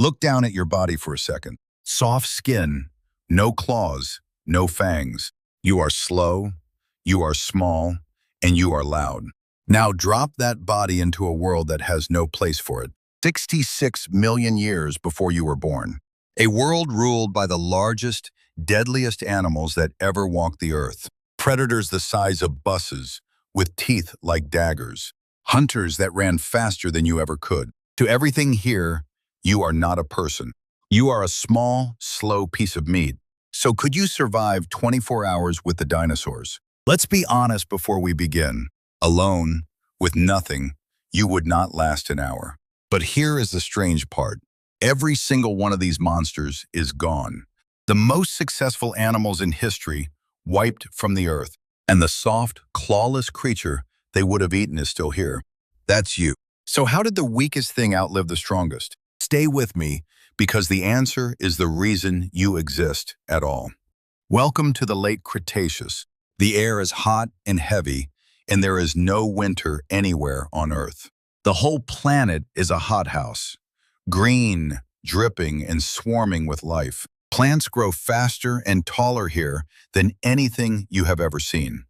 Look down at your body for a second. Soft skin, no claws, no fangs. You are slow, you are small, and you are loud. Now drop that body into a world that has no place for it. 66 million years before you were born. A world ruled by the largest, deadliest animals that ever walked the earth. Predators the size of buses, with teeth like daggers. Hunters that ran faster than you ever could. To everything here, you are not a person. You are a small, slow piece of meat. So could you survive 24 hours with the dinosaurs? Let's be honest before we begin. Alone, with nothing, you would not last an hour. But here is the strange part. Every single one of these monsters is gone. The most successful animals in history wiped from the earth. And the soft, clawless creature they would have eaten is still here. That's you. So how did the weakest thing outlive the strongest? Stay with me, because the answer is the reason you exist at all. Welcome to the late Cretaceous. The air is hot and heavy, and there is no winter anywhere on Earth. The whole planet is a hothouse, green, dripping, and swarming with life. Plants grow faster and taller here than anything you have ever seen.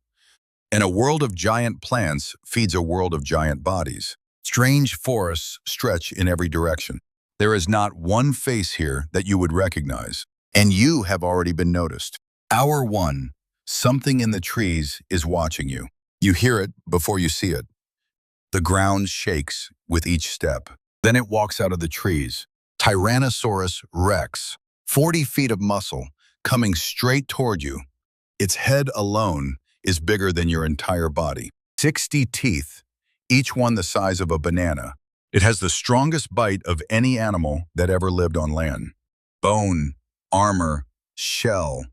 And a world of giant plants feeds a world of giant bodies. Strange forests stretch in every direction. There is not one face here that you would recognize, and you have already been noticed. Hour 1, something in the trees is watching you. You hear it before you see it. The ground shakes with each step. Then it walks out of the trees. Tyrannosaurus Rex, 40 feet of muscle, coming straight toward you. Its head alone is bigger than your entire body. 60 teeth, each one the size of a banana. It has the strongest bite of any animal that ever lived on land. Bone, armor, shell.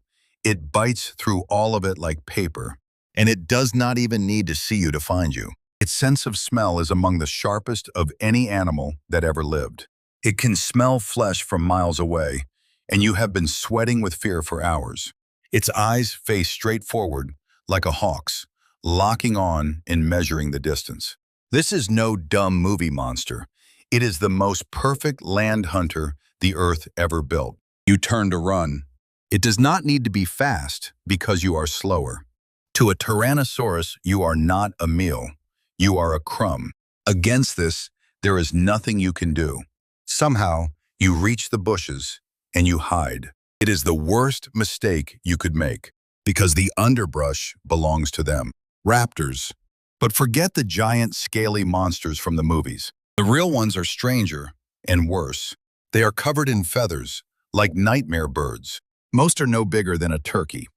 It bites through all of it like paper. And it does not even need to see you to find you. Its sense of smell is among the sharpest of any animal that ever lived. It can smell flesh from miles away, and you have been sweating with fear for hours. Its eyes face straight forward, like a hawk's, locking on and measuring the distance. This is no dumb movie monster. It is the most perfect land hunter the earth ever built. You turn to run. It does not need to be fast because you are slower. To a Tyrannosaurus, you are not a meal. You are a crumb. Against this, there is nothing you can do. Somehow, you reach the bushes and you hide. It is the worst mistake you could make because the underbrush belongs to them. Raptors. But forget the giant, scaly monsters from the movies. The real ones are stranger and worse. They are covered in feathers, like nightmare birds. Most are no bigger than a turkey.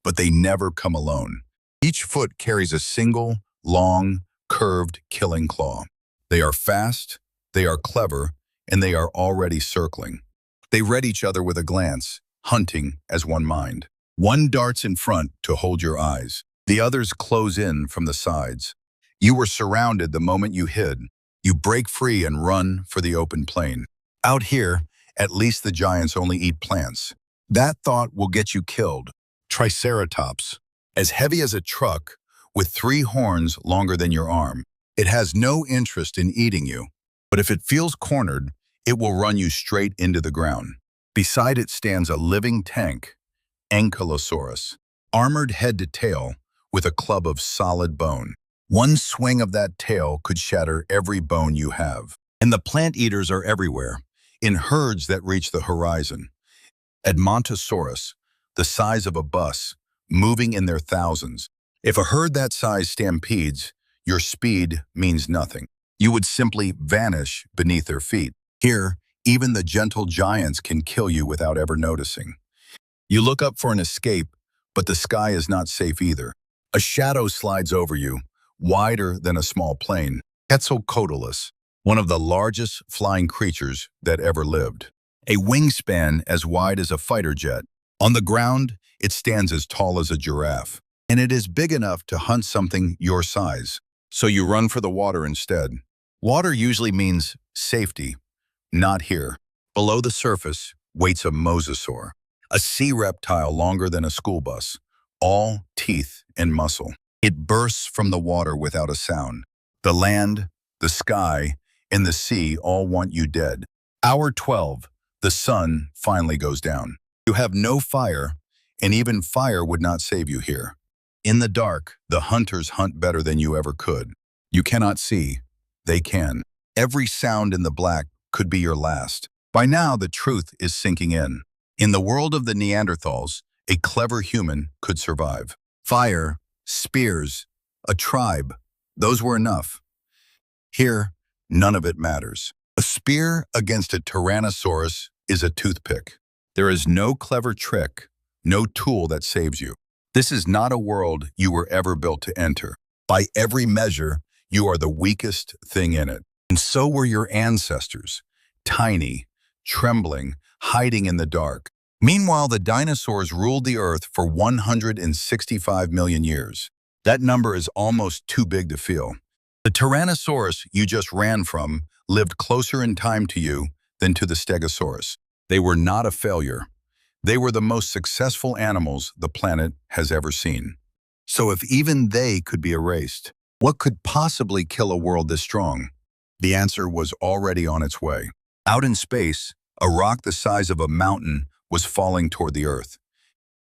But they never come alone. Each foot carries a single, long, curved, killing claw. They are fast, they are clever, and they are already circling. They read each other with a glance, hunting as one mind. One darts in front to hold your eyes. The others close in from the sides. You were surrounded the moment you hid. You break free and run for the open plain. Out here, at least the giants only eat plants. That thought will get you killed. Triceratops, as heavy as a truck, with 3 horns longer than your arm. It has no interest in eating you, but if it feels cornered, it will run you straight into the ground. Beside it stands a living tank, Ankylosaurus, armored head to tail, with a club of solid bone. One swing of that tail could shatter every bone you have. And the plant eaters are everywhere, in herds that reach the horizon. Edmontosaurus, the size of a bus, moving in their thousands. If a herd that size stampedes, your speed means nothing. You would simply vanish beneath their feet. Here, even the gentle giants can kill you without ever noticing. You look up for an escape, but the sky is not safe either. A shadow slides over you, wider than a small plane. Quetzalcoatlus, one of the largest flying creatures that ever lived. A wingspan as wide as a fighter jet. On the ground, it stands as tall as a giraffe. And it is big enough to hunt something your size. So you run for the water instead. Water usually means safety. Not here. Below the surface waits a mosasaur, a sea reptile longer than a school bus, all teeth and muscle. It bursts from the water without a sound. The land, the sky, and the sea all want you dead. Hour 12. The sun finally goes down. You have no fire, and even fire would not save you here. In the dark, the hunters hunt better than you ever could. You cannot see. They can. Every sound in the black could be your last. By now, the truth is sinking in. In the world of the Neanderthals, a clever human could survive. Fire, spears, a tribe, those were enough. Here, none of it matters. A spear against a Tyrannosaurus is a toothpick. There is no clever trick, no tool that saves you. This is not a world you were ever built to enter. By every measure, you are the weakest thing in it. And so were your ancestors, tiny, trembling, hiding in the dark. Meanwhile, the dinosaurs ruled the Earth for 165 million years. That number is almost too big to feel. The Tyrannosaurus you just ran from lived closer in time to you than to the Stegosaurus. They were not a failure. They were the most successful animals the planet has ever seen. So if even they could be erased, what could possibly kill a world this strong? The answer was already on its way. Out in space, a rock the size of a mountain was falling toward the Earth.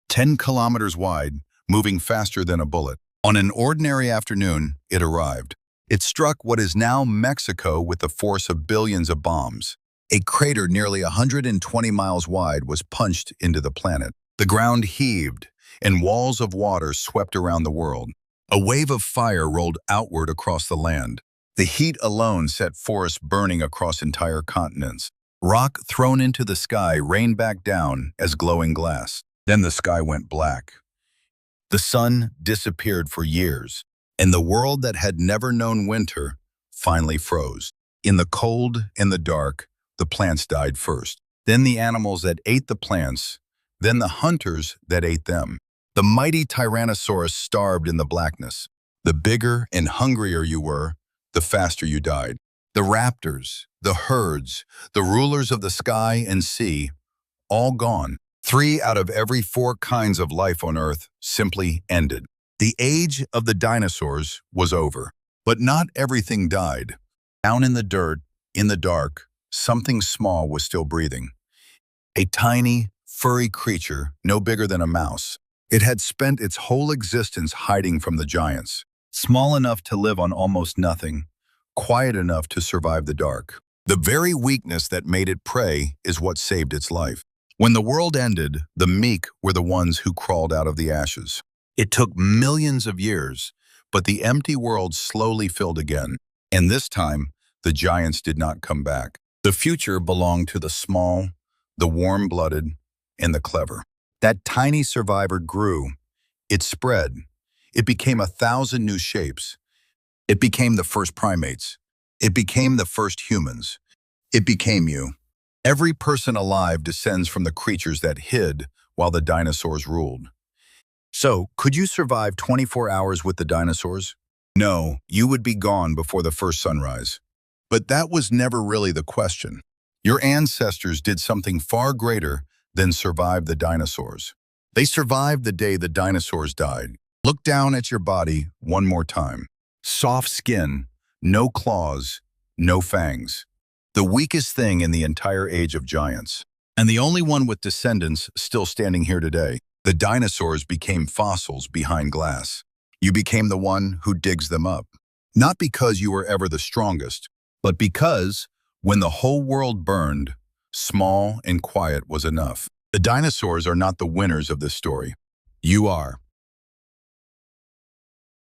10 kilometers wide, moving faster than a bullet. On an ordinary afternoon, it arrived. It struck what is now Mexico with the force of billions of bombs. A crater nearly 120 miles wide was punched into the planet. The ground heaved, and walls of water swept around the world. A wave of fire rolled outward across the land. The heat alone set forests burning across entire continents. Rock thrown into the sky rained back down as glowing glass. Then the sky went black. The sun disappeared for years, and the world that had never known winter finally froze. In the cold and the dark, the plants died first. Then the animals that ate the plants, then the hunters that ate them. The mighty Tyrannosaurus starved in the blackness. The bigger and hungrier you were, the faster you died. The raptors, the herds, the rulers of the sky and sea, all gone. 3 out of every 4 kinds of life on Earth simply ended. The age of the dinosaurs was over, but not everything died. Down in the dirt, in the dark, something small was still breathing. A tiny, furry creature, no bigger than a mouse. It had spent its whole existence hiding from the giants, small enough to live on almost nothing, quiet enough to survive the dark. The very weakness that made it prey is what saved its life. When the world ended, the meek were the ones who crawled out of the ashes. It took millions of years, but the empty world slowly filled again. And this time, the giants did not come back. The future belonged to the small, the warm-blooded, and the clever. That tiny survivor grew. It spread. It became 1,000 new shapes. It became the first primates. It became the first humans. It became you. Every person alive descends from the creatures that hid while the dinosaurs ruled. So, could you survive 24 hours with the dinosaurs? No, you would be gone before the first sunrise. But that was never really the question. Your ancestors did something far greater than survive the dinosaurs. They survived the day the dinosaurs died. Look down at your body one more time. Soft skin, no claws, no fangs. The weakest thing in the entire age of giants. And the only one with descendants still standing here today. The dinosaurs became fossils behind glass. You became the one who digs them up. Not because you were ever the strongest, but because when the whole world burned, small and quiet was enough. The dinosaurs are not the winners of this story. You are.